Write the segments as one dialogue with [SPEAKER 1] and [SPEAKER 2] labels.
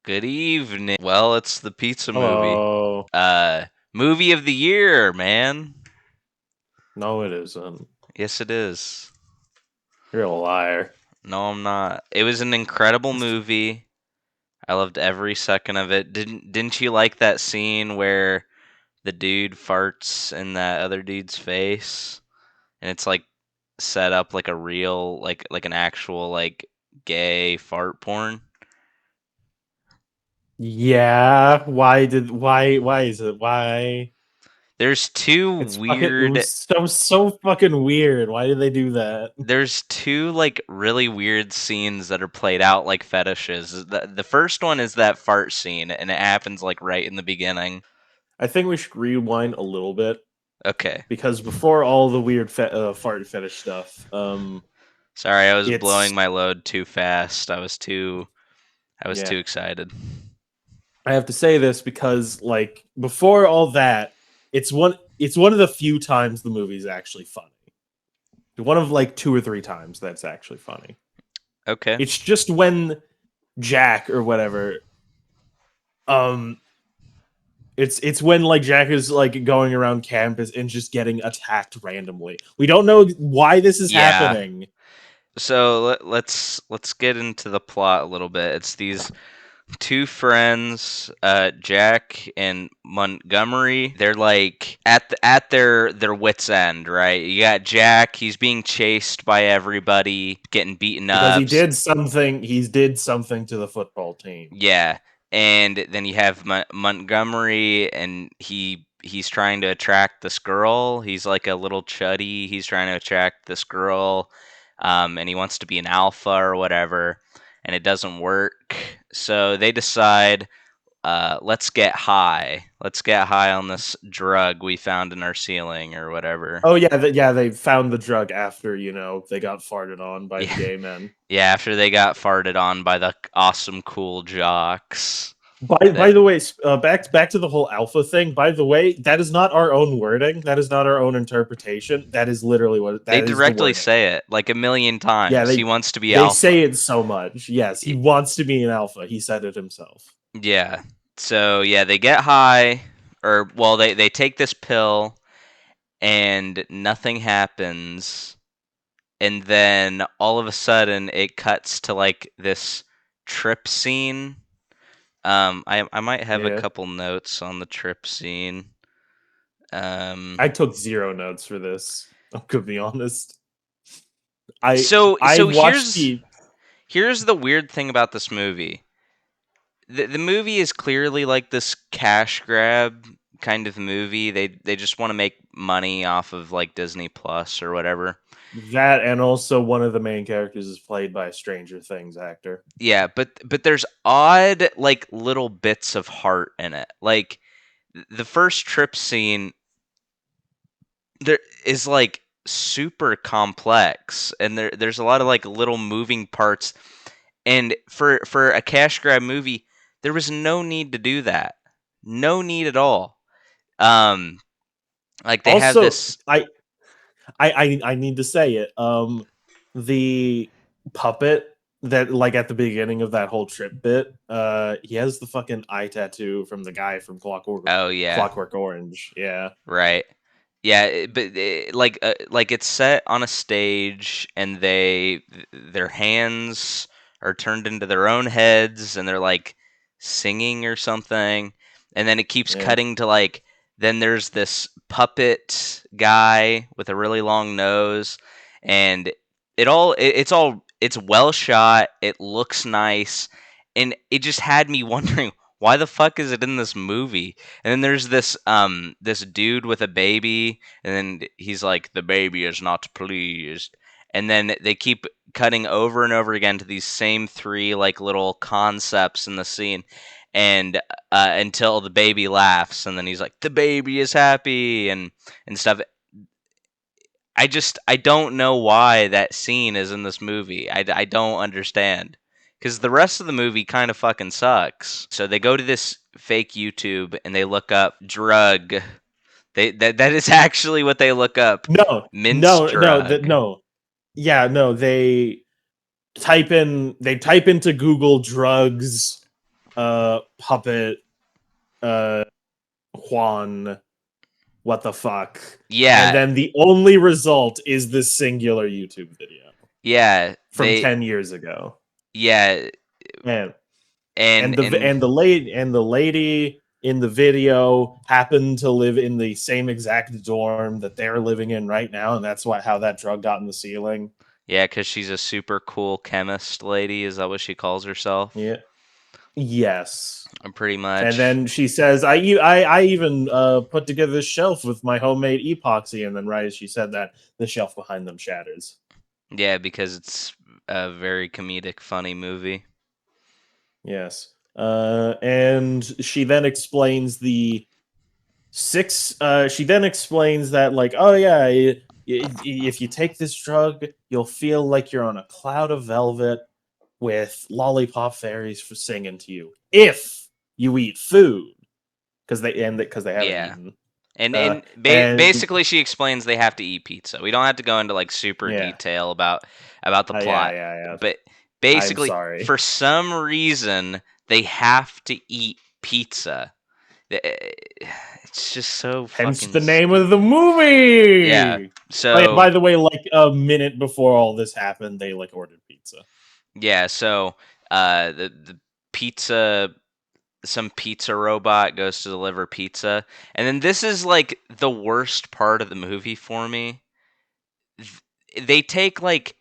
[SPEAKER 1] Good evening. Well, it's the pizza movie.
[SPEAKER 2] Hello.
[SPEAKER 1] Movie of the year, man.
[SPEAKER 2] No, it isn't.
[SPEAKER 1] Yes, it is.
[SPEAKER 2] You're a liar.
[SPEAKER 1] No, I'm not. It was an incredible movie. I loved every second of it. Didn't you like that scene where the dude farts in that other dude's face? And it's like set up like a real like an actual like gay fart porn.
[SPEAKER 2] Yeah. Why is it? Why?
[SPEAKER 1] There's two
[SPEAKER 2] It
[SPEAKER 1] weird
[SPEAKER 2] was so fucking weird. Why did they do that?
[SPEAKER 1] There's two like really weird scenes that are played out like fetishes. The first one is that fart scene, and it happens like right in the beginning.
[SPEAKER 2] I think we should rewind a little bit
[SPEAKER 1] Okay,
[SPEAKER 2] because before all the weird fart fetish stuff,
[SPEAKER 1] sorry, I was
[SPEAKER 2] it's
[SPEAKER 1] blowing my load too fast. I was too
[SPEAKER 2] yeah.
[SPEAKER 1] excited.
[SPEAKER 2] I have to say this because like before all that, it's one of the few times the movie's actually funny. One of like two or three times that's actually funny.
[SPEAKER 1] Okay,
[SPEAKER 2] It's just when Jack or whatever, um, it's when like Jack is like going around campus and just getting attacked randomly. We don't know why this is
[SPEAKER 1] yeah.
[SPEAKER 2] happening.
[SPEAKER 1] So let's get into the plot a little bit. It's these two friends, Jack and Montgomery. They're like at their wits end, right? You got Jack. He's being chased by everybody, getting beaten
[SPEAKER 2] Because
[SPEAKER 1] up.
[SPEAKER 2] he did something to the football team.
[SPEAKER 1] Yeah, and then you have Montgomery, and he's trying to attract this girl. He's like a little chuddy. He's trying to attract this girl, and he wants to be an alpha or whatever, and it doesn't work. So they decide, let's get high. Let's get high on this drug we found in our ceiling or whatever.
[SPEAKER 2] Oh yeah, they found the drug after they got farted on by the
[SPEAKER 1] Yeah,
[SPEAKER 2] gay men.
[SPEAKER 1] yeah. After they got farted on by the awesome, cool jocks.
[SPEAKER 2] By
[SPEAKER 1] That
[SPEAKER 2] the way, back to the whole alpha thing. By the way, that is not our own wording. That is not our own interpretation. That is literally what
[SPEAKER 1] They
[SPEAKER 2] that is the
[SPEAKER 1] directly
[SPEAKER 2] wording.
[SPEAKER 1] say it like a million
[SPEAKER 2] Yeah,
[SPEAKER 1] times. He wants to be
[SPEAKER 2] they
[SPEAKER 1] alpha.
[SPEAKER 2] say it so much. Yes, he
[SPEAKER 1] Y-
[SPEAKER 2] wants to be an alpha. He said it himself.
[SPEAKER 1] Yeah. So yeah, they get high, or well, they take this pill, and nothing happens, and then all of a sudden it cuts to like this trip scene. I might have a
[SPEAKER 2] Yeah,
[SPEAKER 1] couple notes on the trip scene. Um,
[SPEAKER 2] I took zero notes for this. I'm gonna be honest. I
[SPEAKER 1] so
[SPEAKER 2] I
[SPEAKER 1] so
[SPEAKER 2] watched
[SPEAKER 1] here's
[SPEAKER 2] the
[SPEAKER 1] here's the weird thing about this movie. The movie is clearly like this cash grab kind of movie. They just want to make money off of like Disney Plus or whatever.
[SPEAKER 2] that, and also one of the main characters is played by a Stranger Things actor.
[SPEAKER 1] Yeah, but there's odd like little bits of heart in it. Like the first trip scene there is like super complex, and there's a lot of like little moving parts, and for a cash grab movie there was no need to do that. No need at all. Um like they have
[SPEAKER 2] Also,
[SPEAKER 1] this.
[SPEAKER 2] I need to say it. The puppet that like at the beginning of that whole trip bit, he has the fucking eye tattoo from the guy from
[SPEAKER 1] Oh yeah,
[SPEAKER 2] Clockwork Orange. Yeah,
[SPEAKER 1] right. Yeah, like it's set on a stage, and their hands are turned into their own heads, and they're like singing or something, and then it keeps
[SPEAKER 2] yeah.
[SPEAKER 1] cutting to like then there's this puppet guy with a really long nose, and it's well shot. It looks nice, and it just had me wondering why the fuck is it in this movie? And then there's this dude with a baby, and then he's like, the baby is not pleased. And then they keep cutting over and over again to these same three like little concepts in the scene, and until the baby laughs, and then he's like, the baby is happy, and stuff. I don't know why that scene is in this movie. I don't understand. Because the rest of the movie kind of fucking sucks. So they go to this fake YouTube and they look up drug. That is actually what they look up.
[SPEAKER 2] No,
[SPEAKER 1] Mince drug.
[SPEAKER 2] no. Yeah, no. They type into Google drugs puppet uh Juan, what the fuck? And
[SPEAKER 1] Yeah,
[SPEAKER 2] then the only result is this singular YouTube video
[SPEAKER 1] yeah,
[SPEAKER 2] from
[SPEAKER 1] they
[SPEAKER 2] 10 years ago.
[SPEAKER 1] yeah,
[SPEAKER 2] And
[SPEAKER 1] and and
[SPEAKER 2] and the lady in the video happened to live in the same exact dorm that they're living in right now, and that's why how that drug got in the ceiling.
[SPEAKER 1] yeah, because she's a super cool chemist lady. Is that what she calls herself?
[SPEAKER 2] Yeah. Yes.
[SPEAKER 1] Pretty
[SPEAKER 2] And
[SPEAKER 1] much.
[SPEAKER 2] then she says, I even put together this shelf with my homemade epoxy." And then right as she said that, the shelf behind them shatters.
[SPEAKER 1] Yeah, because it's a very comedic, funny movie.
[SPEAKER 2] Yes. And she then explains the six. She then explains that, like, oh yeah, if you take this drug, you'll feel like you're on a cloud of velvet with lollipop fairies for singing to you. If you eat food, because they haven't
[SPEAKER 1] Yeah.
[SPEAKER 2] eaten. And
[SPEAKER 1] Basically, she explains they have to eat pizza. We don't have to go into like super
[SPEAKER 2] yeah,
[SPEAKER 1] detail about the
[SPEAKER 2] yeah,
[SPEAKER 1] plot,
[SPEAKER 2] yeah, yeah.
[SPEAKER 1] but
[SPEAKER 2] I'm
[SPEAKER 1] basically,
[SPEAKER 2] sorry.
[SPEAKER 1] for some reason, they have to eat pizza. It's just so
[SPEAKER 2] Hence
[SPEAKER 1] fucking
[SPEAKER 2] the name of the
[SPEAKER 1] stupid. Yeah.
[SPEAKER 2] movie. Oh yeah,
[SPEAKER 1] So
[SPEAKER 2] by the way, like a minute before all this happened, they like ordered pizza.
[SPEAKER 1] yeah. So the pizza, some pizza robot goes to deliver pizza, and then this is like the worst part of the movie for me. They take like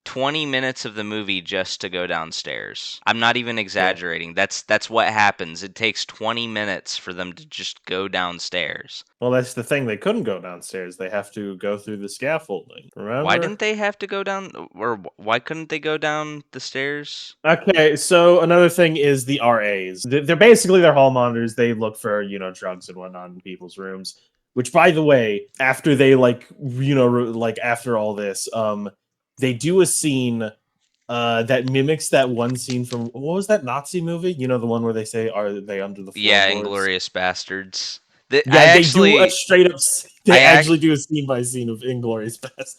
[SPEAKER 1] 20 minutes of the movie just to go downstairs. I'm not even
[SPEAKER 2] Yeah.
[SPEAKER 1] exaggerating. That's what happens. It takes 20 minutes for them to just go downstairs.
[SPEAKER 2] Well, that's the thing. They couldn't go downstairs. They have to go through the scaffolding.
[SPEAKER 1] Why
[SPEAKER 2] Remember?
[SPEAKER 1] didn't they have to go down, or why couldn't they go down the stairs?
[SPEAKER 2] Okay, so another thing is the RAs. They're basically their hall monitors. They look for drugs and whatnot in people's rooms. Which, by the way, after they like after all this, they do a scene that mimics that one scene from what was that Nazi movie? You know, the one where they say, "Are they under the
[SPEAKER 1] Yeah,
[SPEAKER 2] floorboards?"
[SPEAKER 1] Inglorious Bastards.
[SPEAKER 2] Yeah, they do a straight up. They
[SPEAKER 1] I
[SPEAKER 2] actually
[SPEAKER 1] act,
[SPEAKER 2] do a scene by scene of Inglorious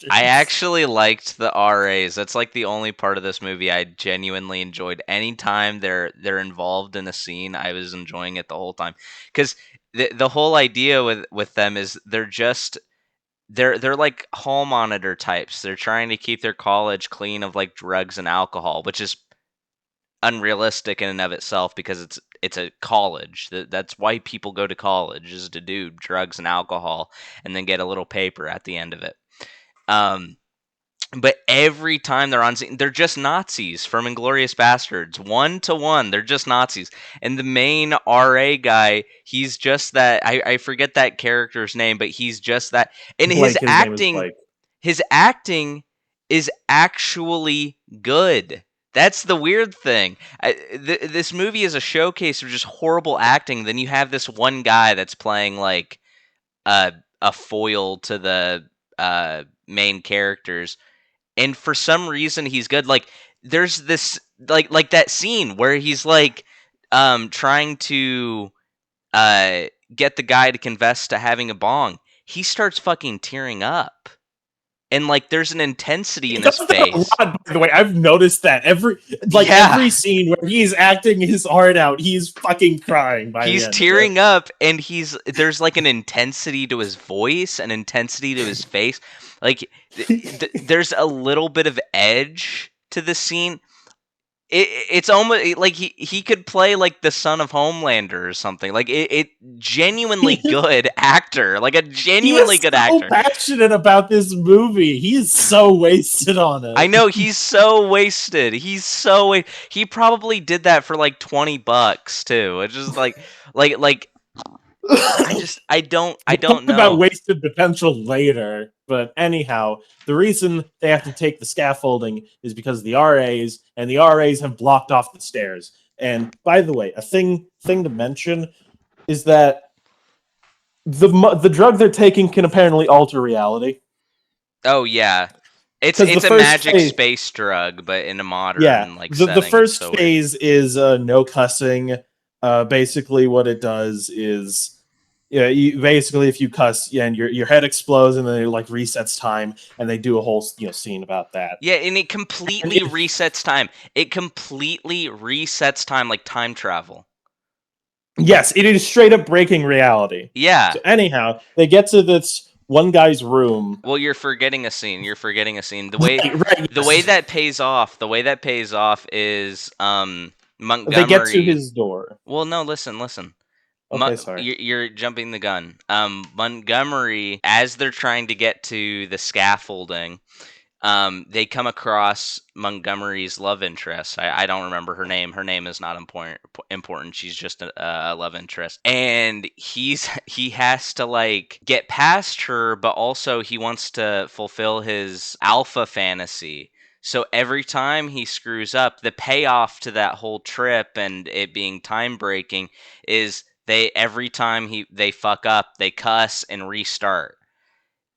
[SPEAKER 1] I
[SPEAKER 2] Bastards.
[SPEAKER 1] actually liked the RAs. That's like the only part of this movie I genuinely enjoyed. Anytime they're involved in a scene, I was enjoying it the whole time. Because the whole idea with them is they're like hall monitor types. They're trying to keep their college clean of like drugs and alcohol, which is unrealistic in and of itself because it's a college. That's why people go to college, is to do drugs and alcohol and then get a little paper at the end of it. Um, but every time they're on scene, they're just Nazis from Inglorious Bastards, 1 to 1. They're just Nazis, and the main RA guy, he's just that. I forget that character's name, but he's just that. And
[SPEAKER 2] Blake, his name is Blake.
[SPEAKER 1] his acting is actually good. That's the weird thing. This movie is a showcase of just horrible acting. Then you have this one guy that's playing like a foil to the main characters, and for some reason he's good. Like there's this like that scene where he's like trying to uh get the guy to confess to having a bong. He starts fucking tearing up. And like there's an intensity
[SPEAKER 2] He
[SPEAKER 1] in his
[SPEAKER 2] does that a
[SPEAKER 1] face.
[SPEAKER 2] lot, by the way. I've noticed that
[SPEAKER 1] Yeah.
[SPEAKER 2] every scene where he's acting his heart out, he's fucking crying by the
[SPEAKER 1] He's
[SPEAKER 2] end of it.
[SPEAKER 1] tearing up, and there's like an intensity to his voice, an intensity to his face. Like there's a little bit of edge to the scene. It's almost like he could play like the son of Homelander or something. Like it genuinely good actor, like a
[SPEAKER 2] He
[SPEAKER 1] genuinely
[SPEAKER 2] is
[SPEAKER 1] good
[SPEAKER 2] so
[SPEAKER 1] actor.
[SPEAKER 2] passionate about this movie. He is so wasted on
[SPEAKER 1] I
[SPEAKER 2] it.
[SPEAKER 1] know he's so wasted. He probably did that for like $20 too. It's just like I
[SPEAKER 2] We'll
[SPEAKER 1] don't
[SPEAKER 2] talk about
[SPEAKER 1] know.
[SPEAKER 2] wasted potential later, but anyhow, the reason they have to take the scaffolding is because of the RAs, and the RAs have blocked off the stairs. And by the way, a thing to mention is that the drug they're taking can apparently alter reality.
[SPEAKER 1] Oh yeah.
[SPEAKER 2] Because the
[SPEAKER 1] It's a
[SPEAKER 2] first
[SPEAKER 1] magic
[SPEAKER 2] phase,
[SPEAKER 1] space drug, but in a
[SPEAKER 2] yeah,
[SPEAKER 1] modern like
[SPEAKER 2] the
[SPEAKER 1] setting. It's
[SPEAKER 2] first
[SPEAKER 1] so weird.
[SPEAKER 2] phase is no cussing. Basically, what it does is Yeah, basically if you cuss, yeah, and your head explodes, and then it like resets time, and they do a whole scene about that.
[SPEAKER 1] Yeah, and it
[SPEAKER 2] And
[SPEAKER 1] completely resets time. It completely resets time like time travel.
[SPEAKER 2] yes, it is straight up breaking reality.
[SPEAKER 1] Yeah.
[SPEAKER 2] So anyhow, they get to this one guy's room.
[SPEAKER 1] Well, you're forgetting a scene. You're forgetting a scene.
[SPEAKER 2] Right,
[SPEAKER 1] The way
[SPEAKER 2] yes.
[SPEAKER 1] that pays off, the way that pays off is
[SPEAKER 2] They get to
[SPEAKER 1] Montgomery.
[SPEAKER 2] his door.
[SPEAKER 1] Well, no, listen.
[SPEAKER 2] Okay, sorry.
[SPEAKER 1] You're jumping the gun. Montgomery, as they're trying to get to the scaffolding, they come across Montgomery's love interest. I don't remember her name. Her name is not important. Important. She's just a love interest, and he has to like get past her, but also he wants to fulfill his alpha fantasy. So every time he screws up, the payoff to that whole trip and it being time breaking is they every time they fuck up, they cuss and restart.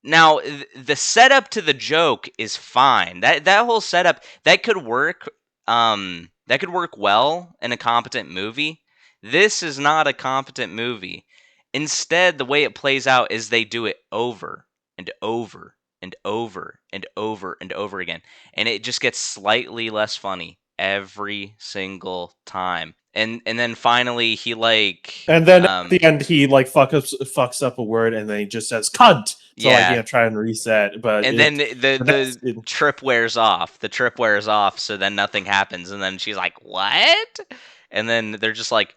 [SPEAKER 1] Now, the setup to the joke is fine. That whole setup that could work. That could work well in a competent movie. This is not a competent movie. Instead, the way it plays out is they do it over and over and over and over and over again, and it just gets slightly less funny every single time. And then finally, he like
[SPEAKER 2] And then at the end, he like fucks up a word, and then he just says "cunt" to like
[SPEAKER 1] yeah.
[SPEAKER 2] try and reset. But
[SPEAKER 1] And then
[SPEAKER 2] but that's it.
[SPEAKER 1] trip wears off. The trip wears off, so then nothing happens. And then she's like, "What?" And then they're just like,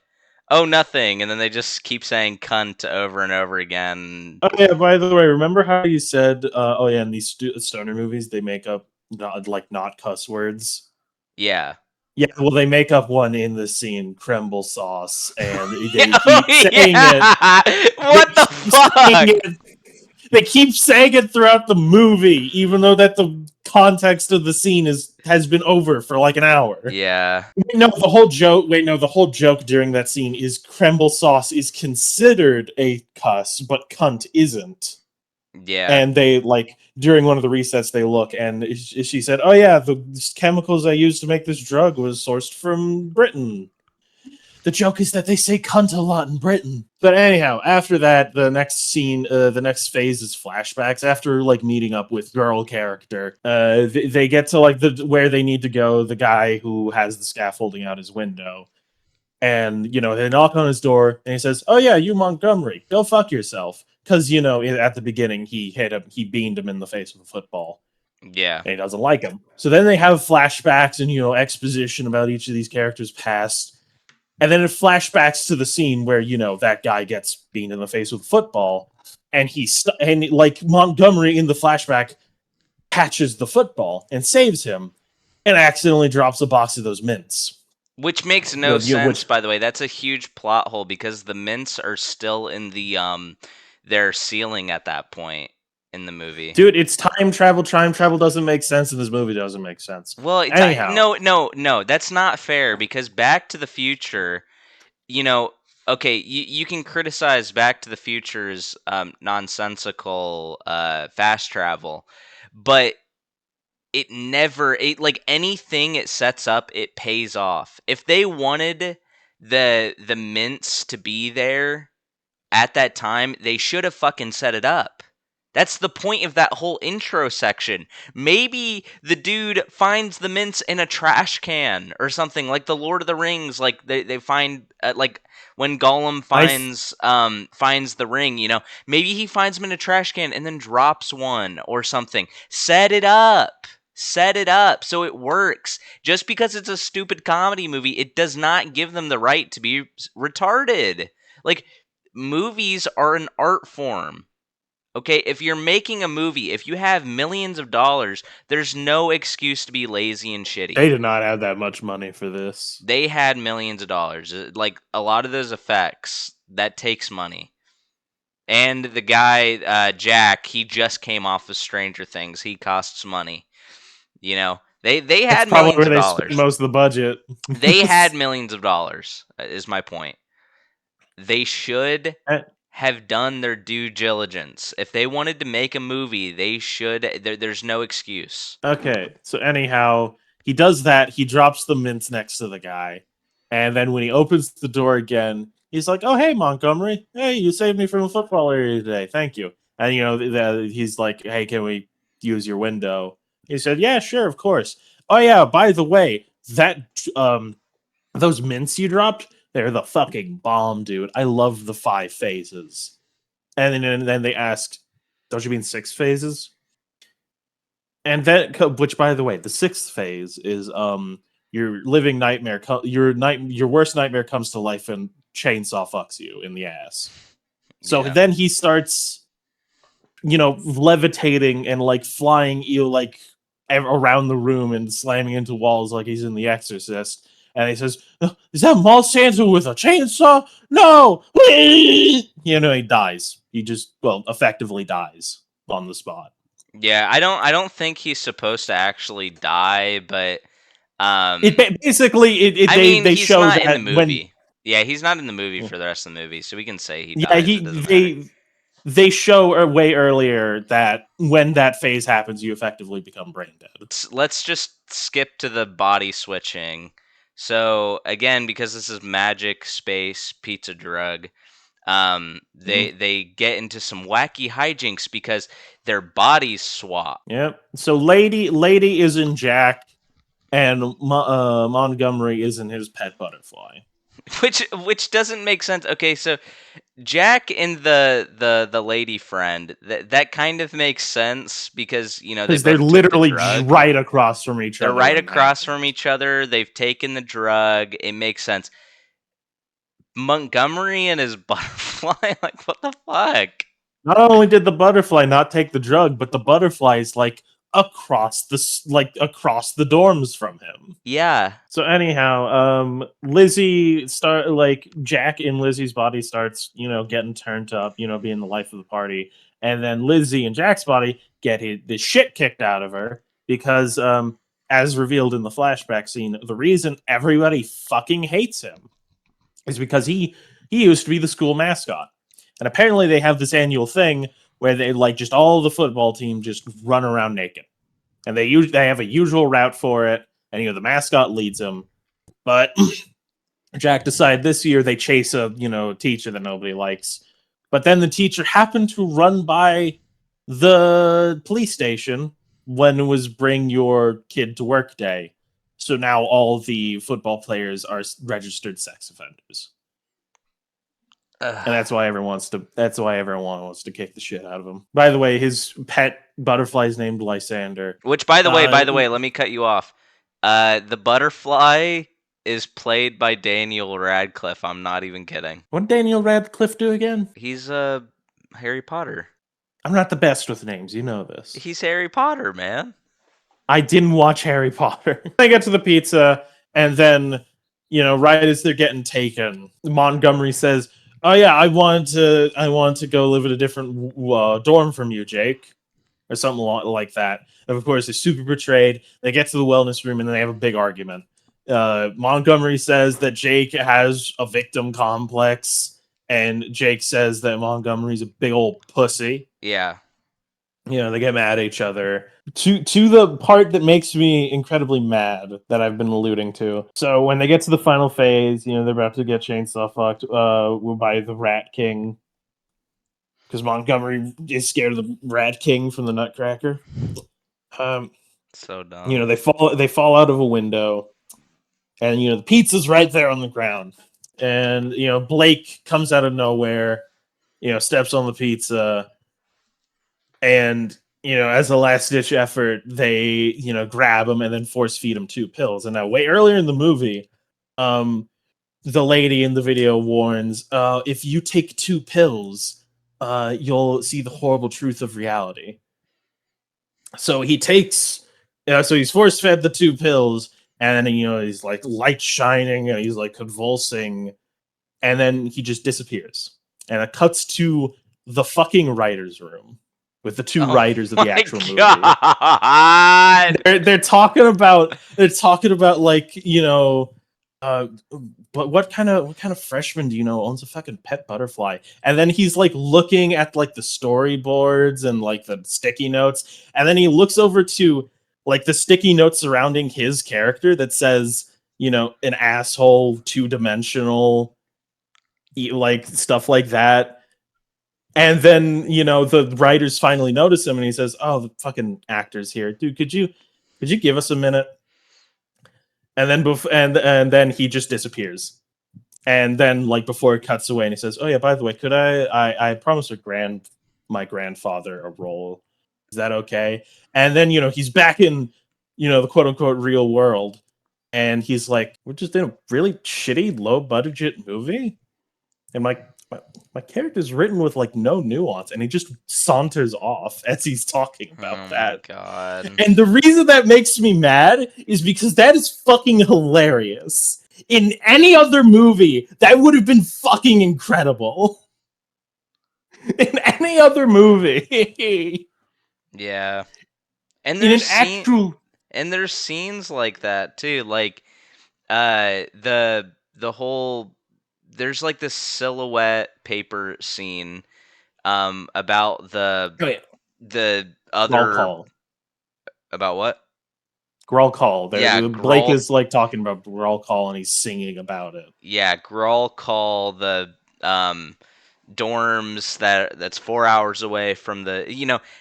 [SPEAKER 1] "Oh, nothing." And then they just keep saying "cunt" over and over again.
[SPEAKER 2] Oh yeah. By the way, remember how you said, "Oh yeah," in these stoner movies they make up not cuss words.
[SPEAKER 1] Yeah.
[SPEAKER 2] Yeah, well, they make up one in the scene, "Cremble sauce," and they
[SPEAKER 1] Oh
[SPEAKER 2] keep saying it.
[SPEAKER 1] yeah.
[SPEAKER 2] They
[SPEAKER 1] What the
[SPEAKER 2] keep saying
[SPEAKER 1] fuck?
[SPEAKER 2] it. They keep saying it throughout the movie, even though that the context of the scene has been over for like an hour.
[SPEAKER 1] Yeah.
[SPEAKER 2] Wait, no, the whole joke. Wait, no, the whole joke during that scene is cremble sauce is considered a cuss, but cunt isn't.
[SPEAKER 1] Yeah.
[SPEAKER 2] And they like during one of the resets, they look and she said, "Oh yeah, the chemicals I used to make this drug was sourced from Britain." The joke is that they say cunt a lot in Britain. But anyhow, after that, the next scene, the next phase is flashbacks. After like meeting up with girl character, they get to like the where they need to go. The guy who has the scaffolding out his window, and they knock on his door, and he says, "Oh yeah, you Montgomery, go fuck yourself," because at the beginning he beamed him in the face with a football,
[SPEAKER 1] Yeah.
[SPEAKER 2] and he doesn't like him. So then they have flashbacks and exposition about each of these characters' past. And then it flashbacks to the scene where that guy gets beaten in the face with a football, and and like Montgomery in the flashback catches the football and saves him, and accidentally drops a box of those mints.
[SPEAKER 1] Which makes no sense,
[SPEAKER 2] Which,
[SPEAKER 1] by the way. That's a huge plot hole because the mints are still in their ceiling at that point in the movie.
[SPEAKER 2] dude, it's time travel. Time travel doesn't make sense, and this movie doesn't make sense.
[SPEAKER 1] Well,
[SPEAKER 2] Anyhow,
[SPEAKER 1] no, that's not fair because Back to the Future, you know, okay, you can criticize Back to the Future's nonsensical fast travel, but like anything it sets up, it pays off. If they wanted the mints to be there at that time, they should have fucking set it up. That's the point of that whole intro section. Maybe the dude finds the mints in a trash can or something like the Lord of the Rings. Like they find like when Gollum
[SPEAKER 2] I
[SPEAKER 1] finds the ring. Maybe he finds them in a trash can and then drops one or something. Set it up. Set it up so it works. Just because it's a stupid comedy movie, it does not give them the right to be retarded. Like movies are an art form. Okay, if you're making a movie, if you have millions of dollars, there's no excuse to be lazy and shitty.
[SPEAKER 2] They did not have that much money for this.
[SPEAKER 1] They had millions of dollars. Like a lot of those effects, that takes money. And the guy, Jack, he just came off of Stranger Things. He costs money. They
[SPEAKER 2] That's
[SPEAKER 1] had
[SPEAKER 2] probably
[SPEAKER 1] millions
[SPEAKER 2] where
[SPEAKER 1] of
[SPEAKER 2] they spent
[SPEAKER 1] dollars.
[SPEAKER 2] most of the budget.
[SPEAKER 1] They had millions of dollars, is my point. They should have done their due diligence. If they wanted to make a movie, they should. There's no excuse.
[SPEAKER 2] Okay, so anyhow, he does that. He drops the mints next to the guy, and then when he opens the door again, He's like, "Oh, hey, Montgomery. Hey, you saved me from a football area today. Thank you." And he's like, "Hey, can we use your window?" He said, "Yeah, sure, of course." Oh yeah, by the way, that those mints you dropped, they're the fucking bomb, dude. I love the 5 phases. And then they asked, "Don't you mean 6 phases?" And then, which by the way, the 6th phase is your living nightmare. Your worst nightmare comes to life and chainsaw fucks you in the ass. So
[SPEAKER 1] Yeah.
[SPEAKER 2] then he starts, levitating and like flying you like around the room and slamming into walls like he's in The Exorcist. And he says, "Is that Mall Santa with a chainsaw? No!" He dies. He just, well, effectively dies on the spot.
[SPEAKER 1] Yeah, I don't think he's supposed to actually die, but
[SPEAKER 2] It basically
[SPEAKER 1] I mean,
[SPEAKER 2] they
[SPEAKER 1] he's
[SPEAKER 2] show
[SPEAKER 1] not in the
[SPEAKER 2] that when
[SPEAKER 1] movie. Yeah, he's not in the movie for the rest of the movie, so we can say he
[SPEAKER 2] yeah
[SPEAKER 1] dies. It
[SPEAKER 2] he
[SPEAKER 1] doesn't matter.
[SPEAKER 2] they show way earlier that when that phase happens, you effectively become brain dead.
[SPEAKER 1] Let's just skip to the body switching. So again, because this is magic, space, pizza, drug,
[SPEAKER 2] Mhm.
[SPEAKER 1] they get into some wacky hijinks because their bodies swap.
[SPEAKER 2] Yep. So lady is in Jack, and Montgomery is in his pet butterfly
[SPEAKER 1] Which doesn't make sense. Okay, so Jack and the lady friend, that kind of makes sense because they
[SPEAKER 2] because they're
[SPEAKER 1] both took the
[SPEAKER 2] literally
[SPEAKER 1] drug.
[SPEAKER 2] right across from each
[SPEAKER 1] They're
[SPEAKER 2] other
[SPEAKER 1] right
[SPEAKER 2] when it
[SPEAKER 1] across from
[SPEAKER 2] happens.
[SPEAKER 1] each other. They've taken the drug. It makes sense. Montgomery and his butterfly, like what the fuck?
[SPEAKER 2] Not only did the butterfly not take the drug, but the butterfly is like across the dorms from him.
[SPEAKER 1] Yeah.
[SPEAKER 2] So anyhow, Lizzie start like Jack in Lizzie's body starts, getting turned up, being the life of the party, and then Lizzie in Jack's body get the shit kicked out of her because, as revealed in the flashback scene, the reason everybody fucking hates him is because he used to be the school mascot, and apparently they have this annual thing where they like just all the football team just run around naked, and they have a usual route for it, and the mascot leads them. But Jack decided this year they chase a teacher that nobody likes. But then the teacher happened to run by the police station when it was bring your kid to work day. So now all the football players are registered sex offenders. And
[SPEAKER 1] Ugh.
[SPEAKER 2] that's why everyone wants to kick the shit out of him. By the way, his pet butterfly is named Lysander.
[SPEAKER 1] Which, by the way,
[SPEAKER 2] Uh,
[SPEAKER 1] let me cut you off. The butterfly is played by Daniel Radcliffe. I'm not even kidding.
[SPEAKER 2] what did Daniel Radcliffe do again?
[SPEAKER 1] He's Harry Potter.
[SPEAKER 2] I'm not the best with names, you know this.
[SPEAKER 1] He's Harry Potter, man.
[SPEAKER 2] I didn't watch Harry Potter. They get to the pizza, and then, right as they're getting taken, Montgomery says, "Oh yeah, I want to go live in a different dorm from you, Jake," or something like that. And of course, they're super betrayed. They get to the wellness room, and then they have a big argument. Montgomery says that Jake has a victim complex, and Jake says that Montgomery's a big old pussy.
[SPEAKER 1] Yeah.
[SPEAKER 2] They get mad at each other to the part that makes me incredibly mad that I've been alluding to. So when they get to the final phase, they're about to get chainsaw fucked by the Rat King, because Montgomery is scared of the Rat King from the Nutcracker. Um,
[SPEAKER 1] So dumb.
[SPEAKER 2] they fall out of a window, and the pizza's right there on the ground, and Blake comes out of nowhere, steps on the pizza, and as a last ditch effort they grab him and then force feed him 2 pills. And now way earlier in the movie, um the lady in the video warns, if you take 2 pills, you'll see the horrible truth of reality. So he's force fed the 2 pills, and then he's like light shining and he's like convulsing, and then he just disappears, and it cuts to the fucking writer's room with the two
[SPEAKER 1] Oh
[SPEAKER 2] writers of the
[SPEAKER 1] my
[SPEAKER 2] actual movie.
[SPEAKER 1] god.
[SPEAKER 2] They're talking about like, uh but what kind of freshman do you know owns a fucking pet butterfly? And then he's like looking at like the storyboards and like the sticky notes, and then he looks over to like the sticky notes surrounding his character that says, an asshole, two-dimensional, like stuff like that. And then the writers finally notice him, and he says, "Oh, the fucking actor's here, dude. Could you give us a minute?" And then and then he just disappears. And then like before it cuts away, and he says, "Oh yeah, by the way, could I promised my grandfather a role. Is that okay?" And then he's back in the quote unquote real world, and he's like, "We're just in a really shitty low budget movie." And my character's written with like no nuance, and he just saunters off as he's talking
[SPEAKER 1] Oh
[SPEAKER 2] about
[SPEAKER 1] my
[SPEAKER 2] that.
[SPEAKER 1] god.
[SPEAKER 2] And the reason that makes me mad is because that is fucking hilarious. In any other movie, that would have been fucking incredible. In any other movie.
[SPEAKER 1] Yeah. And
[SPEAKER 2] In an actual
[SPEAKER 1] there's scenes like that too. Like the whole there's like this silhouette paper scene about
[SPEAKER 2] oh yeah,
[SPEAKER 1] the
[SPEAKER 2] Grawl
[SPEAKER 1] other
[SPEAKER 2] call.
[SPEAKER 1] about what?
[SPEAKER 2] Grawl call.
[SPEAKER 1] Yeah,
[SPEAKER 2] Blake
[SPEAKER 1] Grawl.
[SPEAKER 2] is like talking about Grawl call, and he's singing about it.
[SPEAKER 1] Yeah, Grawl call the um dorms that's 4 hours away from the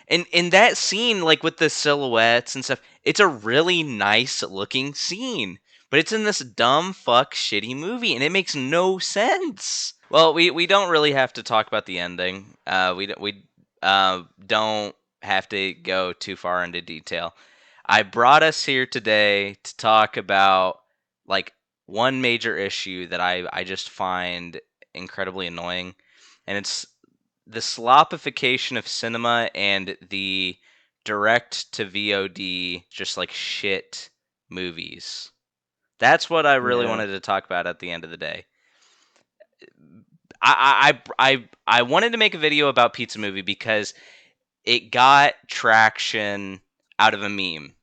[SPEAKER 1] and in that scene, like with the silhouettes and stuff, it's a really nice looking scene, but it's in this dumb fuck shitty movie and it makes no sense. Well, we don't really have to talk about the ending. We don't have to go too far into detail. I brought us here today to talk about like one major issue that I just find incredibly annoying, and it's the slopification of cinema and the direct to VOD just like shit movies. That's what I really
[SPEAKER 2] Yeah.
[SPEAKER 1] wanted to talk about at the end of the day. I wanted to make a video about Pizza Movie because it got traction out of a meme,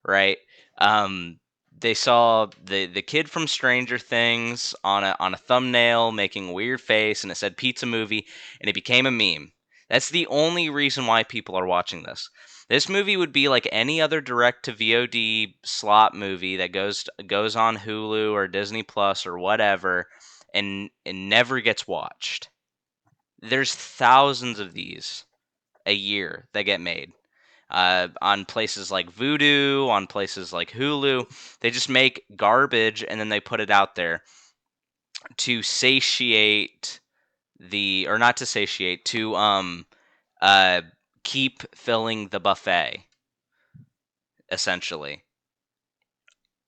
[SPEAKER 1] right? Um, they saw the kid from Stranger Things on a thumbnail making a weird face, and it said "Pizza Movie," and it became a meme. That's the only reason why people are watching this. This movie would be like any other direct to VOD slot movie that goes on Hulu or Disney Plus or whatever, and never gets watched. There's thousands of these a year that get made on places like Vudu, on places like Hulu. They just make garbage and then they put it out there to satiate or not to satiate, to uh, keep filling the buffet, essentially.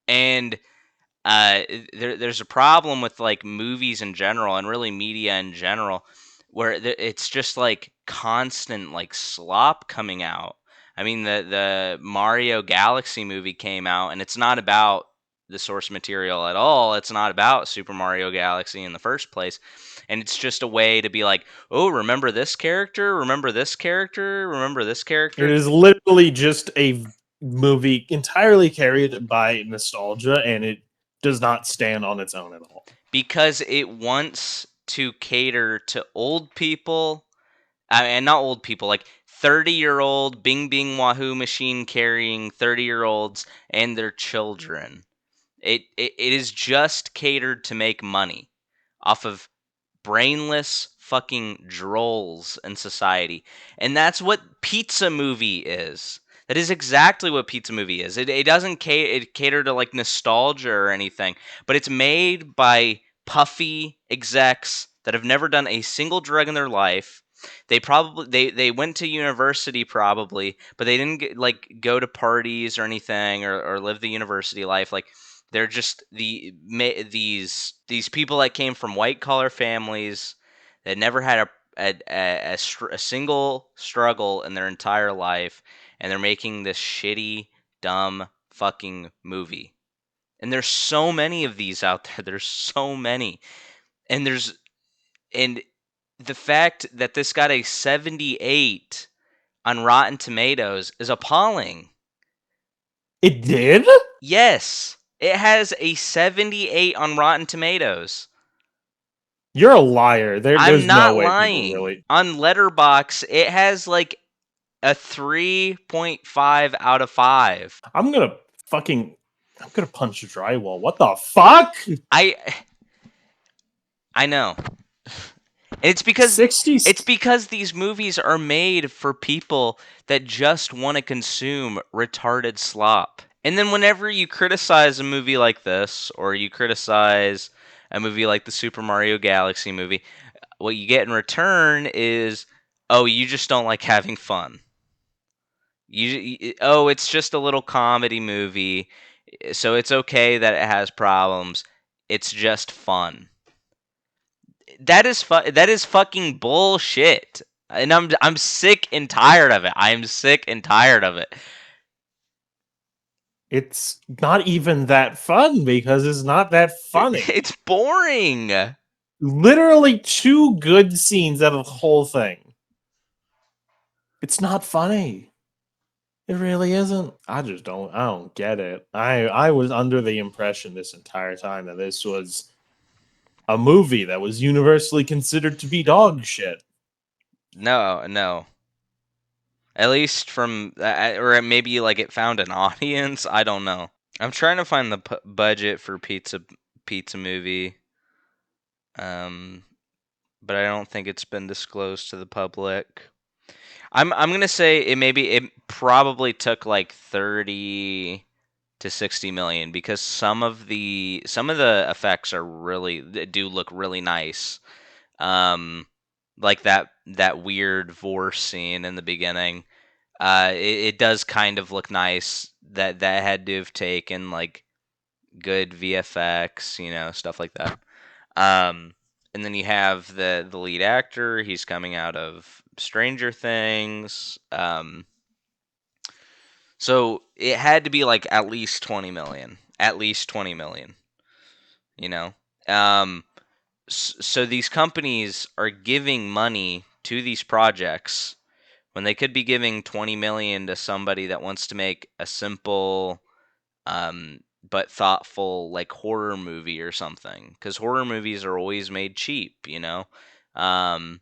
[SPEAKER 1] And uh, there's a problem with like movies in general and really media in general where it's just like constant like slop coming out. I mean, the Mario Galaxy movie came out and it's not about the source material at all. It's not about Super Mario Galaxy in the first place. And it's just a way to be like, "Oh, remember this character? Remember this character? Remember this
[SPEAKER 2] It
[SPEAKER 1] character?"
[SPEAKER 2] is literally just a movie entirely carried by nostalgia, and it does not stand on its own at all.
[SPEAKER 1] Because it wants to cater to old people, and not old people, like 30-year-old Bing Bing Wahoo machine carrying 30-year-olds and their children. It is just catered to make money off of brainless fucking drolls in society. And that's what Pizza Movie is. That is exactly what Pizza Movie is. It doesn't cater to like nostalgia or anything, but it's made by puffy execs that have never done a single drug in their life. They went to university probably, but they didn't go to parties or anything or live the university life. Like they're just these people that came from white collar families that never had a single struggle in their entire life, and they're making this shitty, dumb fucking movie. And there's so many of these out there. There's so many, and and the fact that this got a 78 on Rotten Tomatoes is appalling.
[SPEAKER 2] It did?
[SPEAKER 1] Yes, it has a 78 on Rotten Tomatoes.
[SPEAKER 2] You're a liar.
[SPEAKER 1] I'm
[SPEAKER 2] There's no
[SPEAKER 1] not
[SPEAKER 2] way people
[SPEAKER 1] lying.
[SPEAKER 2] really.
[SPEAKER 1] On Letterbox, it has like a 3.5 out of 5.
[SPEAKER 2] I'm gonna fucking. I'm gonna punch a drywall. What the fuck?
[SPEAKER 1] I I know. It's because
[SPEAKER 2] 60s.
[SPEAKER 1] it's because these movies are made for people that just want to consume retarded slop. And then whenever you criticize a movie like this, or you criticize a movie like the Super Mario Galaxy movie, what you get in return is, oh, you just don't like having fun. Oh, it's just a little comedy movie, so it's okay that it has problems. It's just fun. That is fucking bullshit. And I'm sick and tired of it. I'm sick and tired of it.
[SPEAKER 2] It's not even that fun because it's not that funny.
[SPEAKER 1] It's boring.
[SPEAKER 2] Literally two good scenes out of the whole thing. It's not funny. It really isn't. I don't get it. I was under the impression this entire time that this was a movie that was universally considered to be dog shit.
[SPEAKER 1] No, no. At least from or maybe like it found an audience. I don't know. I'm trying to find the budget for pizza movie. Um, but I don't think it's been disclosed to the public. I'm gonna say it probably took like 30 to 60 million because some of the effects are really they do look really nice. Um, like that weird Vorse scene in the beginning. It does kind of look nice. That had to have taken like good VFX, stuff like that. Um, and then you have the lead actor. He's coming out of Stranger Things. So it had to be like at least 20 million. At least 20 million, you know. Um, so these companies are giving money to these projects when they could be giving 20 million to somebody that wants to make a simple but thoughtful like horror movie or something, cuz horror movies are always made cheap. Um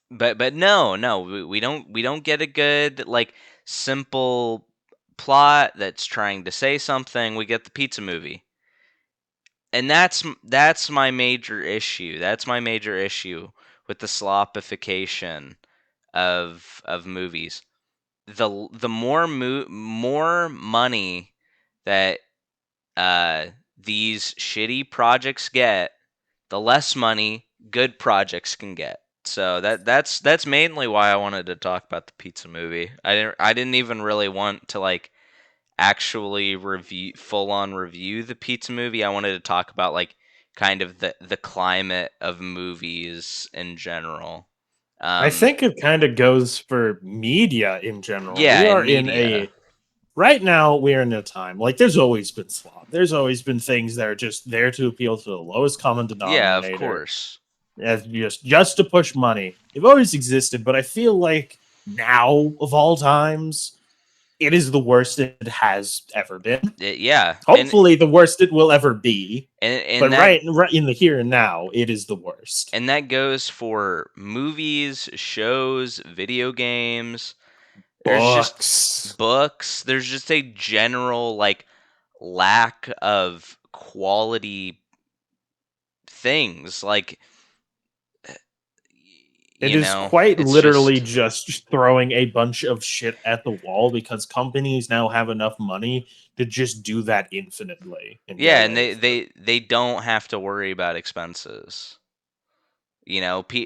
[SPEAKER 1] but no, we don't get a good like simple plot that's trying to say something. We get the pizza movie. And that's my major issue. That's my major issue with the slopification of movies. The more money that these shitty projects get, the less money good projects can get. So that's mainly why I wanted to talk about the pizza movie. I didn't even really want to like actually review full on review the pizza movie. I wanted to talk about like kind of the climate of movies in general.
[SPEAKER 2] I
[SPEAKER 1] Um,
[SPEAKER 2] think it kind of goes for media in general.
[SPEAKER 1] yeah,
[SPEAKER 2] We
[SPEAKER 1] in
[SPEAKER 2] are in
[SPEAKER 1] media.
[SPEAKER 2] a right now we're in a time like there's always been slop. There's always been things that are just there to appeal to the lowest common
[SPEAKER 1] Yeah, of
[SPEAKER 2] denominator,
[SPEAKER 1] course.
[SPEAKER 2] as just to push money. They've always existed, but I feel like now of all times, it is the worst it has ever been.
[SPEAKER 1] Yeah,
[SPEAKER 2] Hopefully, the worst it will ever be.
[SPEAKER 1] and
[SPEAKER 2] But
[SPEAKER 1] that
[SPEAKER 2] right in the here and now, it is the worst.
[SPEAKER 1] and that goes for movies, shows, video games. There's just
[SPEAKER 2] Books.
[SPEAKER 1] books. There's just a general like lack of quality things. Like
[SPEAKER 2] It is quite
[SPEAKER 1] it's
[SPEAKER 2] literally
[SPEAKER 1] just
[SPEAKER 2] just throwing a bunch of shit at the wall because companies now have enough money to just do that infinitely and get
[SPEAKER 1] yeah, and
[SPEAKER 2] away
[SPEAKER 1] they
[SPEAKER 2] with it.
[SPEAKER 1] they they don't have to worry about expenses.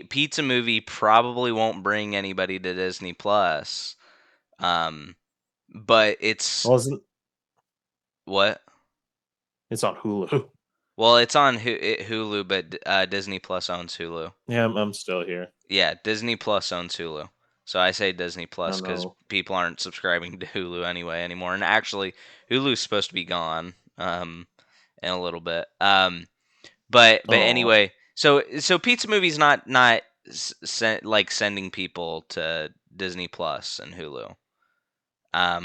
[SPEAKER 1] Pizza movie probably won't bring anybody to Disney Plus. Um, but it's
[SPEAKER 2] Well, isn't
[SPEAKER 1] what?
[SPEAKER 2] it's on Hulu?
[SPEAKER 1] Well, it's on Hulu, but Disney Plus owns Hulu.
[SPEAKER 2] Yeah, I'm still here.
[SPEAKER 1] Yeah, Disney Plus owns Hulu. So I say Disney
[SPEAKER 2] I
[SPEAKER 1] Plus
[SPEAKER 2] don't
[SPEAKER 1] because
[SPEAKER 2] know.
[SPEAKER 1] people aren't subscribing to Hulu anyway anymore. And actually, Hulu's supposed to be gone in a little bit. But
[SPEAKER 2] Oh,
[SPEAKER 1] anyway, so Pizza Movie's not like sending people to Disney Plus and Hulu.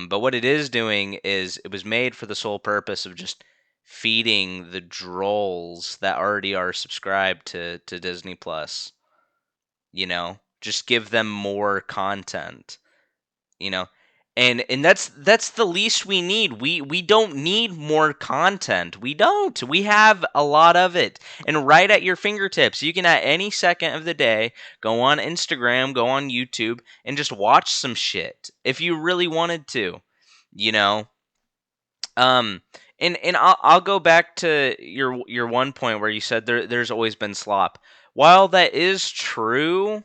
[SPEAKER 1] But what it is doing is it was made for the sole purpose of just feeding the drolls that already are subscribed to Disney Plus. Just give them more content. You know, and that's the least we need. We don't need more content. We don't. We have a lot of it, and right at your fingertips. You can at any second of the day go on Instagram, go on YouTube, and just watch some shit if you really wanted to. You know, um, and I'll go back to your one point where you said there's always been slop. While that is true,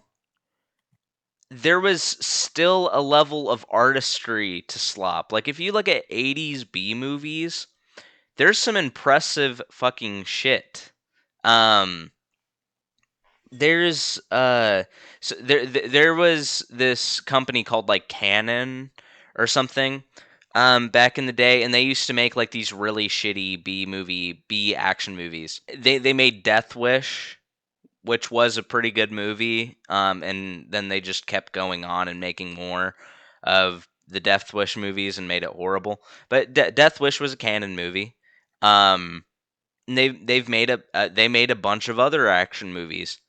[SPEAKER 1] there was still a level of artistry to slop. Like if you look at 80s B movies, there's some impressive fucking shit. Um there's there was this company called like Canon or something back in the day, and they used to make like these really shitty B action movies. They made Death Wish, which was a pretty good movie. And then they just kept going on and making more of the Death Wish movies and made it horrible. But Death Wish was a canon movie. And they've made they made a bunch of other action movies.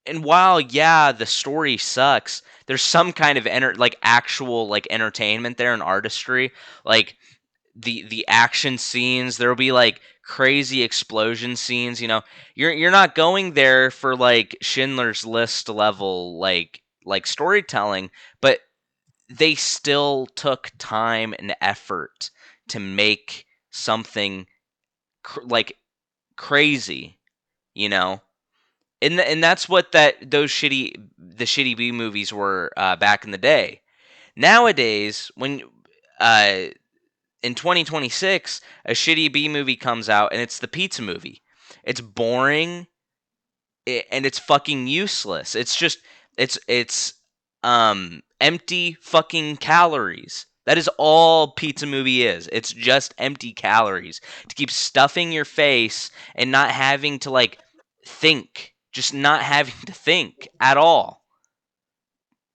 [SPEAKER 1] And while yeah, the story sucks, there's some kind of like actual like entertainment there and artistry. Like the action scenes, there'll be like crazy explosion scenes. You're not going there for like Schindler's List level like storytelling, but they still took time and effort to make something like crazy, you know. And that's what the shitty B movies were back in the day. Nowadays, when uh in 2026, a shitty B movie comes out and it's the pizza movie. It's boring and it's fucking useless. It's empty fucking calories. That is all pizza movie is. It's just empty calories to keep stuffing your face and not having to like think, just not having to think at all,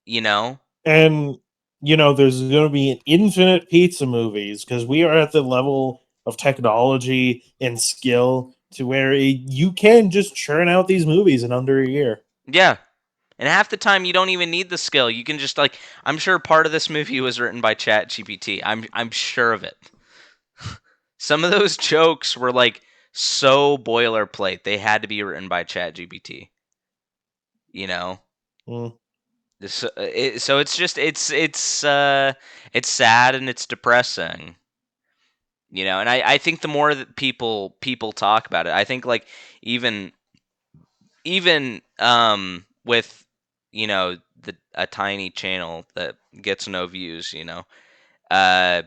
[SPEAKER 1] you know?
[SPEAKER 2] And there's going to be an infinite pizza movies because we are at the level of technology and skill to where you can just churn out these movies in under a year.
[SPEAKER 1] Yeah. And half the time you don't even need the skill. You can just like I'm sure part of this movie was written by Chat GPT. I'm sure of it. Some of those jokes were like so boilerplate. They had to be written by Chat GPT, you know?
[SPEAKER 2] Mm.
[SPEAKER 1] So it's just it's sad and it's depressing. And I think the more that people talk about it, I think like even with a tiny channel that gets no views, uh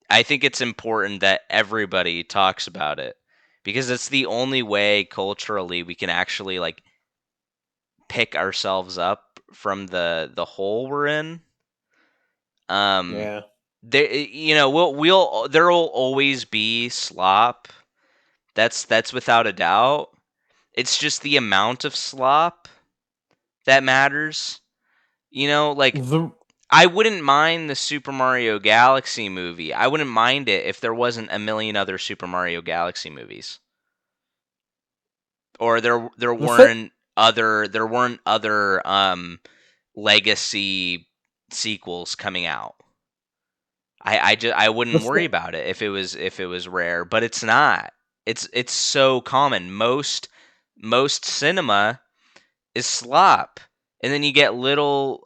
[SPEAKER 1] I think it's important that everybody talks about it because it's the only way culturally we can actually like pick ourselves up from the hole we're in. um
[SPEAKER 2] Yeah.
[SPEAKER 1] there we'll there will always be slop. That's without a doubt. It's just the amount of slop that matters. Like
[SPEAKER 2] The
[SPEAKER 1] I wouldn't mind the Super Mario Galaxy movie. I wouldn't mind it if there wasn't a million other Super Mario Galaxy movies, or
[SPEAKER 2] the th-
[SPEAKER 1] there weren't other legacy sequels coming out. I
[SPEAKER 2] the
[SPEAKER 1] wouldn't worry
[SPEAKER 2] th-
[SPEAKER 1] about it if it was rare, but it's not. It's so common. Most cinema is slop. And then you get little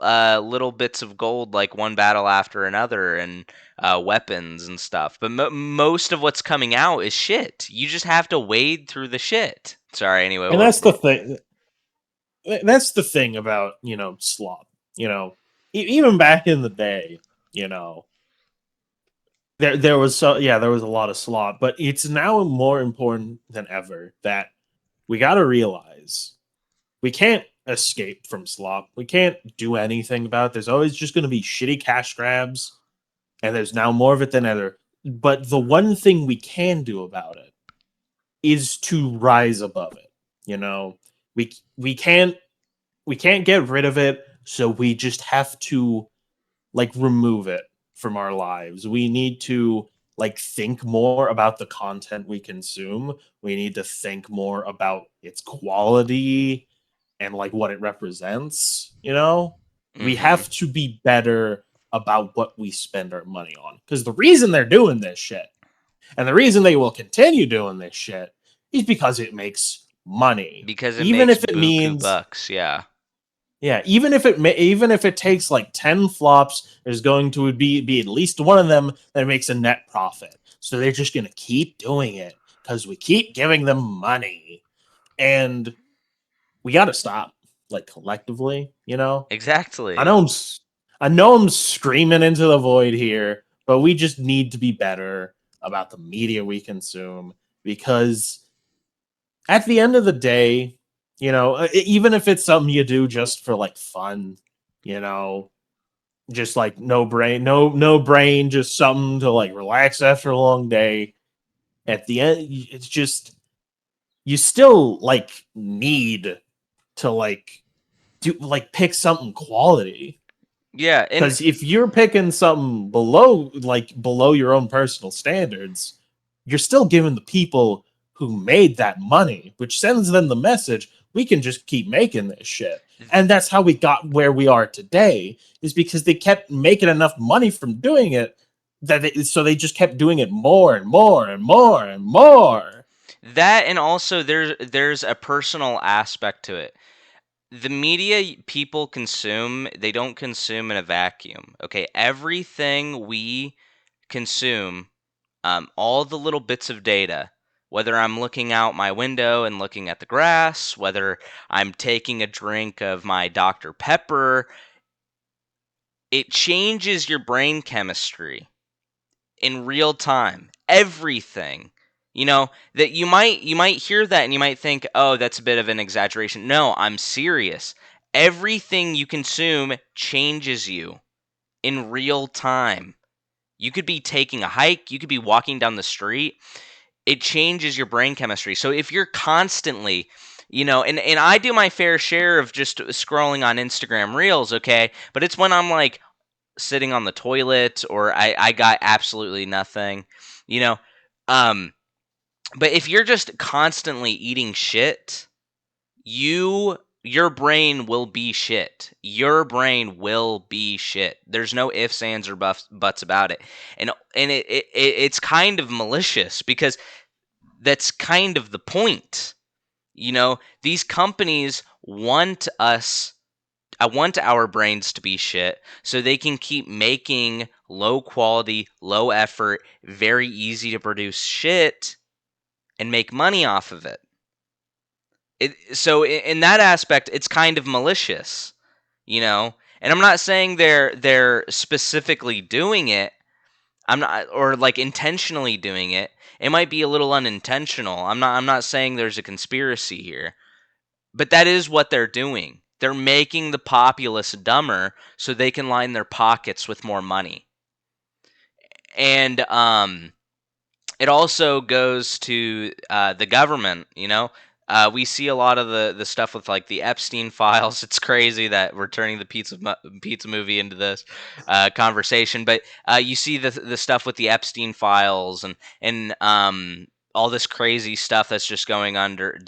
[SPEAKER 1] bits of gold like one battle after another and weapons and stuff. But most of what's coming out is shit. You just have to wade through the shit. Sorry. Anyway,
[SPEAKER 2] and that's the thing. That's the thing about slop. You know, even back in the day, you know, there was there was a lot of slop, but it's now more important than ever that we got to realize we can't escape from slop. We can't do anything about it. There's always just going to be shitty cash grabs, and there's now more of it than ever. But the one thing we can do about it is to rise above it. You know, we can't get rid of it, so we just have to like remove it from our lives. We need to like think more about the content we consume. We need to think more about its quality and like what it represents. We
[SPEAKER 1] mm-hmm.
[SPEAKER 2] have to be better about what we spend our money on. Because the reason they're doing this shit, and the reason they will continue doing this shit, is because it makes money.
[SPEAKER 1] Because it
[SPEAKER 2] Even
[SPEAKER 1] makes
[SPEAKER 2] if it
[SPEAKER 1] buku
[SPEAKER 2] means,
[SPEAKER 1] bucks. Yeah.
[SPEAKER 2] yeah, even if it takes like 10 flops, there's going to be at least one of them that makes a net profit. So they're just gonna keep doing it because we keep giving them money. And we gotta stop, like collectively, you know? I
[SPEAKER 1] Exactly.
[SPEAKER 2] know I'm I know I'm screaming into the void here, but we just need to be better about the media we consume because at the end of the day, you know, even if it's something you do just for like fun, you know, just like no brain, just something to like relax after a long day. At the end, it's just you still like need to like do like pick something quality.
[SPEAKER 1] Yeah, and
[SPEAKER 2] Because if you're picking something below your own personal standards, you're still giving the people who made that money, which sends them the message we can just keep making this shit. And that's how we got where we are today, is because they kept making enough money from doing it so they just kept doing it more and more and more and more.
[SPEAKER 1] that, and also there's a personal aspect to it. The media people consume, they don't consume in a vacuum. Okay, everything we consume, all the little bits of data, whether I'm looking out my window and looking at the grass, whether I'm taking a drink of my Dr. Pepper, it changes your brain chemistry in real time. Everything. You know, that you might hear that and you might think, "Oh, that's a bit of an exaggeration." No, I'm serious. Everything you consume changes you in real time. You could be taking a hike, you could be walking down the street. It changes your brain chemistry. So if you're constantly, and I do my fair share of just scrolling on Instagram Reels, okay? But it's when I'm like sitting on the toilet or I got absolutely nothing, you know. Um, but if you're just constantly eating shit, your brain will be shit. Your brain will be shit. There's no ifs, ands, or buts about it. And it's kind of malicious because that's kind of the point. These companies want us I want our brains to be shit so they can keep making low quality, low effort, very easy to produce shit and make money off of it. So in that aspect, it's kind of malicious, you know. And I'm not saying they're specifically doing it. I'm not, or like intentionally doing it. It might be a little unintentional. I'm not saying there's a conspiracy here. But that is what they're doing. They're making the populace dumber so they can line their pockets with more money. And it also goes to the government. We see a lot of the stuff with like the Epstein files. It's crazy that we're turning the pizza movie into this conversation, but you see the stuff with the Epstein files and all this crazy stuff that's just going under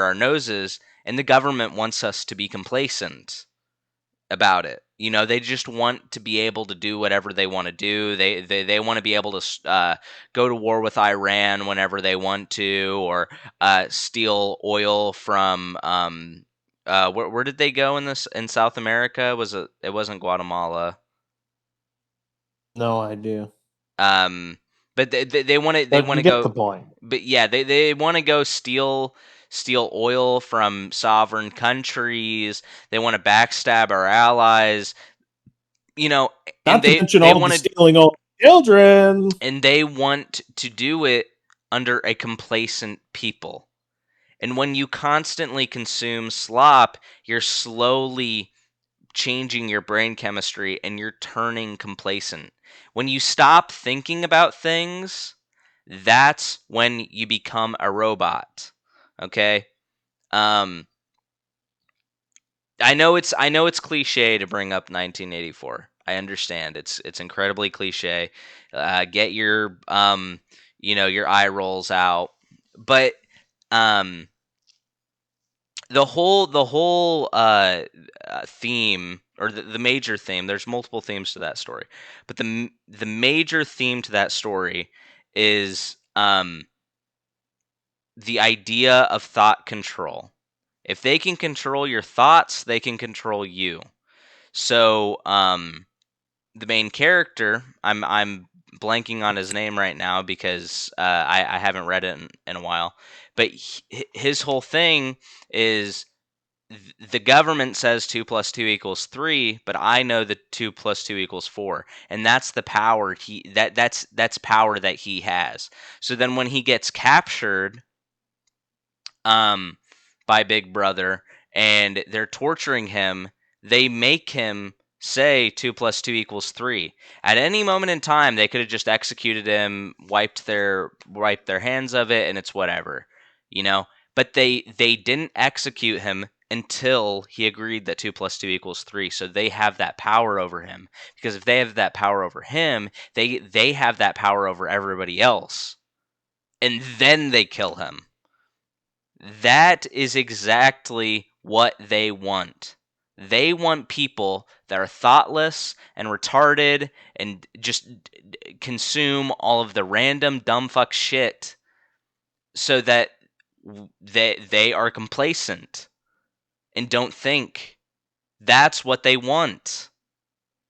[SPEAKER 1] our noses, and the government wants us to be complacent about it. They just want to be able to do whatever they want to do. They want to be able to go to war with Iran whenever they want to, or steal oil from where did they go in South America? It wasn't Guatemala.
[SPEAKER 2] No idea.
[SPEAKER 1] Um, but they want to
[SPEAKER 2] But you get the
[SPEAKER 1] go.
[SPEAKER 2] point.
[SPEAKER 1] But yeah, they want to go steal oil from sovereign countries. They want to backstab our allies. you know and
[SPEAKER 2] Not to mention
[SPEAKER 1] they
[SPEAKER 2] all the
[SPEAKER 1] want to
[SPEAKER 2] stealing all the children.
[SPEAKER 1] and they want to do it under a complacent people. And when you constantly consume slop, you're slowly changing your brain chemistry and you're turning complacent. When you stop thinking about things, that's when you become a robot. Okay? Um I know it's cliche to bring up 1984. I understand. It's incredibly cliche. Get your eye rolls out. But the whole theme, or the major theme. There's multiple themes to that story, but the major theme to that story is the idea of thought control. If they can control your thoughts, they can control you. So the main character, I'm blanking on his name right now because I haven't read it in a while, but his whole thing is the government says 2 plus 2 equals 3, but I know that 2 plus 2 equals 4, and that's the power that's power that he has. So then when he gets captured um, by Big Brother and they're torturing him, they make him say 2 plus 2 equals 3. At any moment in time, they could have just executed him, wiped their hands of it, and it's whatever, you know. But they didn't execute him until he agreed that 2 plus 2 equals 3. So they have that power over him, because if they have that power over him, they have that power over everybody else, and then they kill him. That is exactly what they want. They want people that are thoughtless and retarded and just consume all of the random dumb fuck shit so that they are complacent and don't think. That's what they want.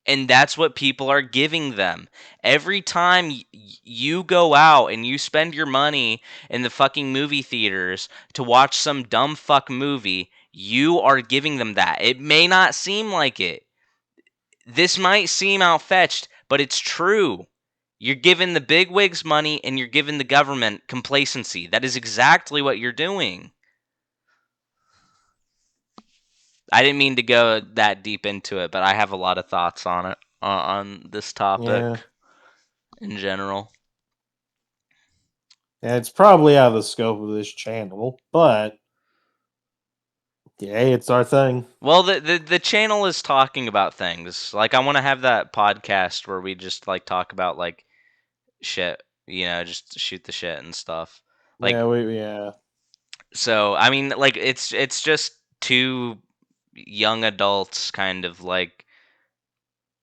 [SPEAKER 1] And that's what people are giving them. Every time you go out and you spend your money in the fucking movie theaters to watch some dumb fuck movie, you are giving them that. It may not seem like it. This might seem outfetched, but it's true. You're giving the bigwigs money and you're giving the government complacency. That is exactly what you're doing. I didn't mean to go that deep into it, but I have a lot of thoughts on it, on this
[SPEAKER 2] Yeah.
[SPEAKER 1] topic in general.
[SPEAKER 2] Yeah, it's probably out of the scope of this channel, but yeah, it's our thing.
[SPEAKER 1] Well, the channel is talking about things. Like I want to have that podcast where we just like talk about like shit, just shoot the shit and stuff. Like
[SPEAKER 2] Yeah.
[SPEAKER 1] so I mean like it's just two young adults kind of like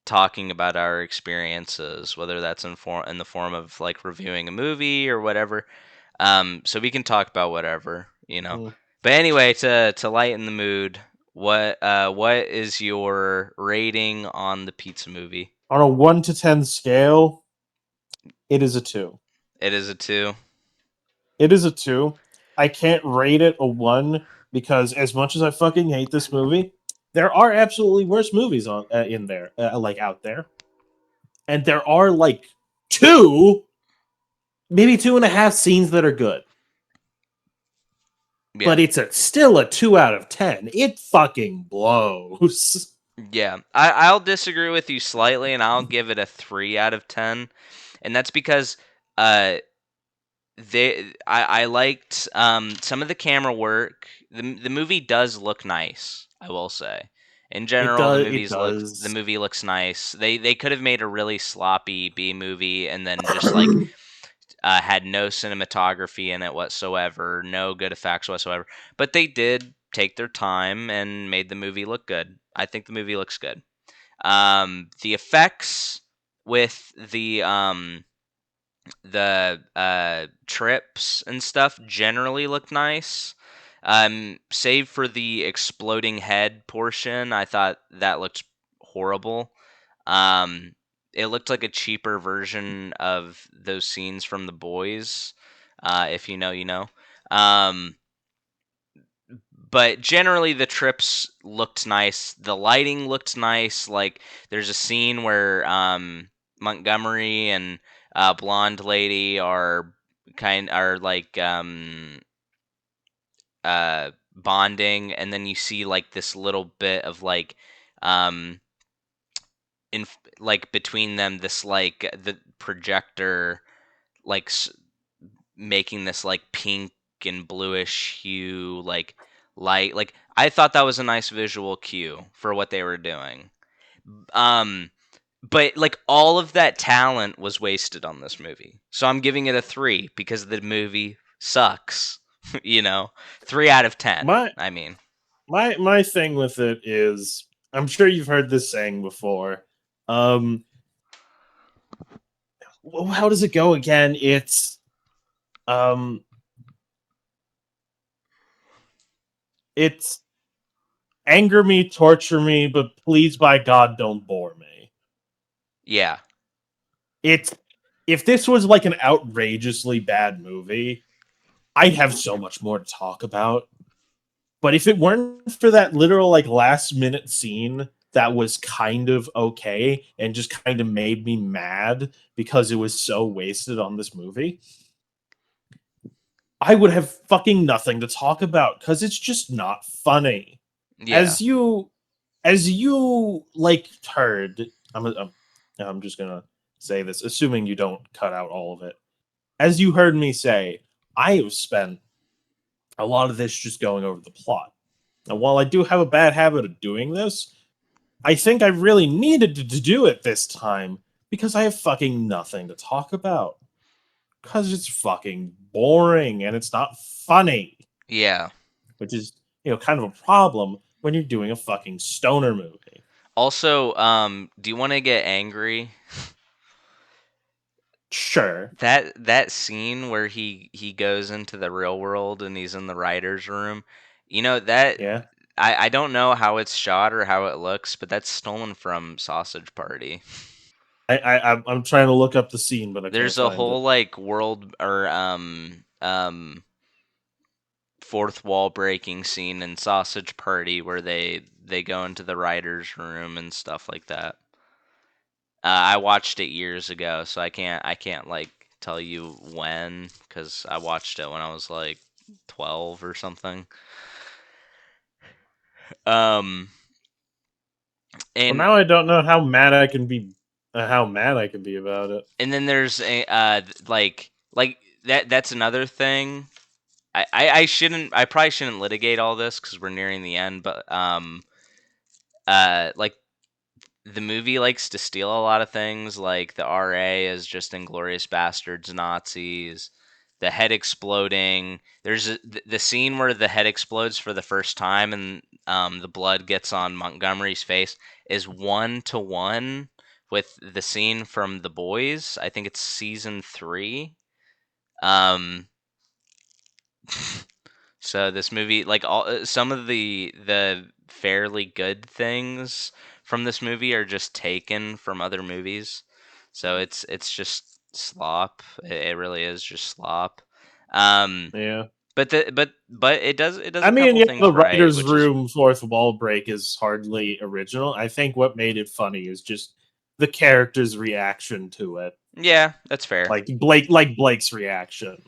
[SPEAKER 1] talking about our experiences, whether that's in the form of like reviewing a movie or whatever. So we can talk about whatever.
[SPEAKER 2] Mm.
[SPEAKER 1] But anyway, to lighten the mood, what is your rating on the pizza movie?
[SPEAKER 2] On a 1 to 10 scale, it is a 2.
[SPEAKER 1] It is a two.
[SPEAKER 2] It is a 2. I can't rate it a 1 because as much as I fucking hate this movie, there are absolutely worse movies on in there, like out there, and there are like two, maybe 2.5 scenes that are good.
[SPEAKER 1] Yeah,
[SPEAKER 2] But it's still a 2 out of 10. It fucking blows.
[SPEAKER 1] yeah. I'll disagree with you slightly, and I'll give it a 3 out of 10, and that's because uh I liked some of the camera work. The movie does look nice, I will say. In
[SPEAKER 2] It
[SPEAKER 1] general,
[SPEAKER 2] does. It
[SPEAKER 1] the
[SPEAKER 2] does.
[SPEAKER 1] movie looks nice. They could have made a really sloppy B movie and then just like had no cinematography in it whatsoever, no good effects whatsoever. But they did take their time and made the movie look good. I think the movie looks good. The effects with the trips and stuff generally look nice. Save for the exploding head portion, I thought that looked horrible. Um, it looked like a cheaper version of those scenes from The Boys. If you know, you know. Um, but generally, the trips looked nice. The lighting looked nice. Like there's a scene where Montgomery and blonde lady are like bonding, and then you see like this little bit of like um in like between them this like the projector like making this like pink and bluish hue like light. Like I thought that was a nice visual cue for what they were doing. um but like all of that talent was wasted on this movie, so I'm giving it a 3 because the movie sucks. you know 3 out of 10,
[SPEAKER 2] My
[SPEAKER 1] I mean.
[SPEAKER 2] my thing with it is I'm sure you've heard this saying before. Um, how does it go again? Um, it's anger me, torture me, but please by God, don't bore me.
[SPEAKER 1] Yeah.
[SPEAKER 2] It's if this was like an outrageously bad movie, I'd have so much more to talk about. But if it weren't for that literal like last minute scene that was kind of okay and just kind of made me mad because it was so wasted on this movie, I would have fucking nothing to talk about because it's just not funny.
[SPEAKER 1] Yeah.
[SPEAKER 2] As you like heard, I'm just gonna say this, assuming you don't cut out all of it. As you heard me say, I have spent a lot of this just going over the plot. And while I do have a bad habit of doing this, I think I really needed to do it this time because I have fucking nothing to talk about. Because it's fucking boring and it's not funny,
[SPEAKER 1] Yeah.
[SPEAKER 2] which is, kind of a problem when you're doing a fucking stoner movie.
[SPEAKER 1] Also, do you want to get angry?
[SPEAKER 2] Sure.
[SPEAKER 1] That scene where he goes into the real world and he's in the writer's room, that
[SPEAKER 2] Yeah.
[SPEAKER 1] I don't know how it's shot or how it looks, but that's stolen from Sausage Party.
[SPEAKER 2] I'm trying to look up the scene, but I can't
[SPEAKER 1] There's a
[SPEAKER 2] find it.
[SPEAKER 1] whole like world or fourth wall breaking scene in Sausage Party where they go into the writer's room and stuff like that. I watched it years ago, so I can't like tell you when because I watched it when I was like 12 or something. Um,
[SPEAKER 2] Well,
[SPEAKER 1] and
[SPEAKER 2] now I don't know how mad I can be. How mad I can be about it.
[SPEAKER 1] and then there's a like that's another thing. I shouldn't I probably shouldn't litigate all this because we're nearing the end, but like the movie likes to steal a lot of things, like the RA is just Inglorious Bastards Nazis, the head exploding. The scene where the head explodes for the first time and the blood gets on Montgomery's face is 1-to-1 with the scene from The Boys. I think it's season 3. Um, So this movie, like all some of the fairly good things from this movie are just taken from other movies. So it's just slop. It really is just slop. Um,
[SPEAKER 2] Yeah.
[SPEAKER 1] but it does
[SPEAKER 2] I
[SPEAKER 1] a
[SPEAKER 2] mean,
[SPEAKER 1] couple
[SPEAKER 2] yeah, the
[SPEAKER 1] things right,
[SPEAKER 2] writer's
[SPEAKER 1] which is
[SPEAKER 2] room fourth wall break is hardly original. I think what made it funny is just the character's reaction to it.
[SPEAKER 1] yeah, that's fair.
[SPEAKER 2] Like Blake's reaction.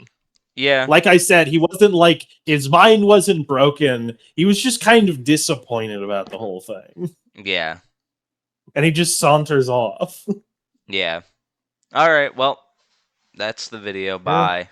[SPEAKER 1] Yeah,
[SPEAKER 2] Like I said, he wasn't like his mind wasn't broken. He was just kind of disappointed about the whole thing.
[SPEAKER 1] yeah,
[SPEAKER 2] And he just saunters off.
[SPEAKER 1] yeah. All right, well, that's the video.
[SPEAKER 2] Yeah.
[SPEAKER 1] Bye.